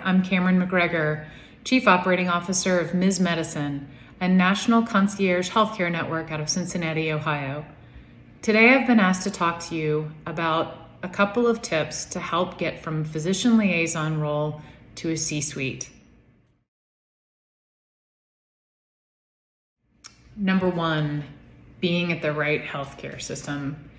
I'm Cameron McGregor, Chief Operating Officer of Ms. Medicine, a national concierge healthcare network out of Cincinnati, Ohio. Today I've been asked to talk to you about a couple of tips to help get from physician liaison role to a C-suite. Number one, being at the right healthcare system.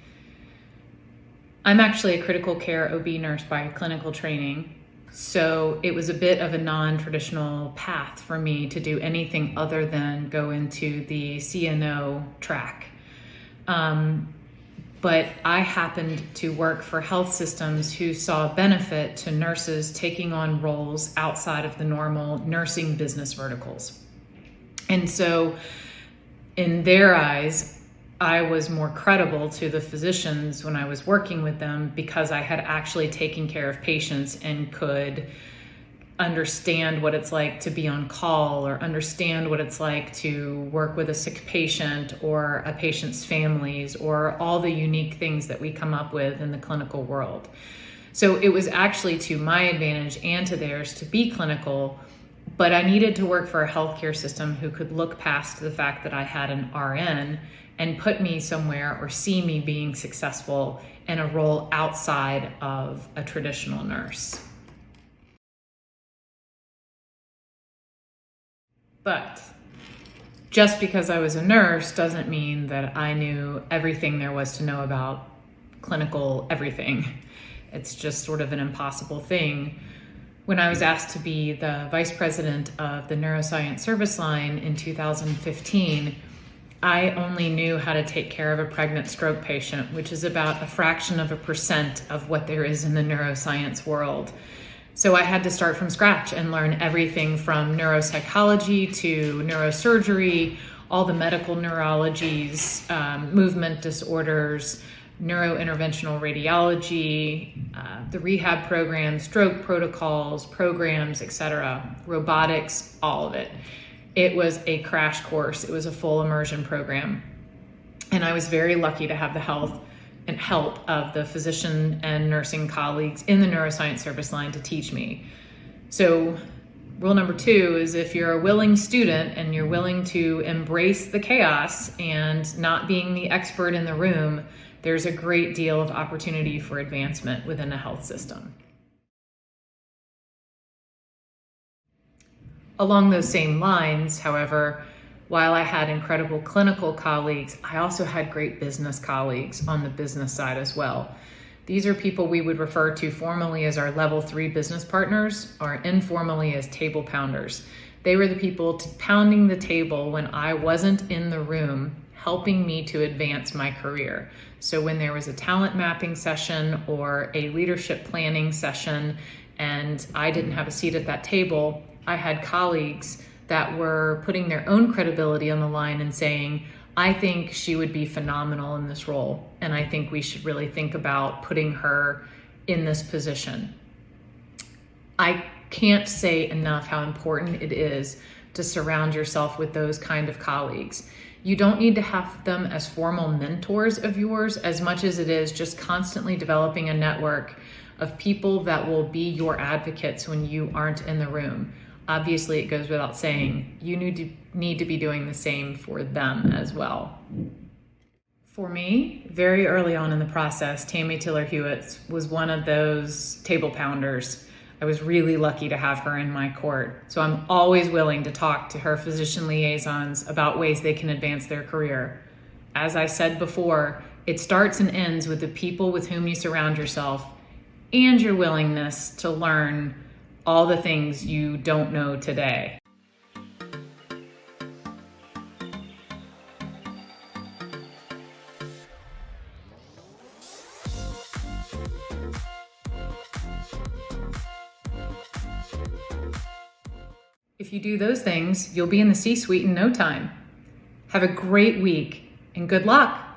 I'm actually a critical care OB nurse by clinical training, so it was a bit of a non-traditional path for me to do anything other than go into the CNO track. But I happened to work for health systems who saw benefit to nurses taking on roles outside of the normal nursing business verticals. And so in their eyes, I was more credible to the physicians when I was working with them because I had actually taken care of patients and could understand what it's like to be on call or understand what it's like to work with a sick patient or a patient's families or all the unique things that we come up with in the clinical world. So it was actually to my advantage and to theirs to be clinical, but I needed to work for a healthcare system who could look past the fact that I had an RN and put me somewhere or see me being successful in a role outside of a traditional nurse. But just because I was a nurse doesn't mean that I knew everything there was to know about clinical everything. It's just sort of an impossible thing. When I was asked to be the vice president of the neuroscience service line in 2015, I only knew how to take care of a pregnant stroke patient, which is about a fraction of a percent of what there is in the neuroscience world. So I had to start from scratch and learn everything from neuropsychology to neurosurgery, all the medical neurologies, movement disorders, neurointerventional radiology, the rehab programs, stroke protocols, programs, etc., robotics, all of it. It was a crash course. It was a full immersion program. And I was very lucky to have the help of the physician and nursing colleagues in the neuroscience service line to teach me. So rule number 2 is if you're a willing student and you're willing to embrace the chaos and not being the expert in the room, there's a great deal of opportunity for advancement within a health system. Along those same lines, however, while I had incredible clinical colleagues, I also had great business colleagues on the business side as well. These are people we would refer to formally as our level 3 business partners or informally as table pounders. They were the people pounding the table when I wasn't in the room, helping me to advance my career. So when there was a talent mapping session or a leadership planning session and I didn't have a seat at that table, I had colleagues that were putting their own credibility on the line and saying, I think she would be phenomenal in this role, and I think we should really think about putting her in this position. I can't say enough how important it is to surround yourself with those kind of colleagues. You don't need to have them as formal mentors of yours as much as it is just constantly developing a network of people that will be your advocates when you aren't in the room. Obviously, it goes without saying, you need to be doing the same for them as well. For me, very early on in the process, Tammy Tiller-Hewitt was one of those table pounders. I was really lucky to have her in my court. So I'm always willing to talk to her physician liaisons about ways they can advance their career. As I said before, it starts and ends with the people with whom you surround yourself and your willingness to learn all the things you don't know today. If you do those things, you'll be in the C-suite in no time. Have a great week and good luck.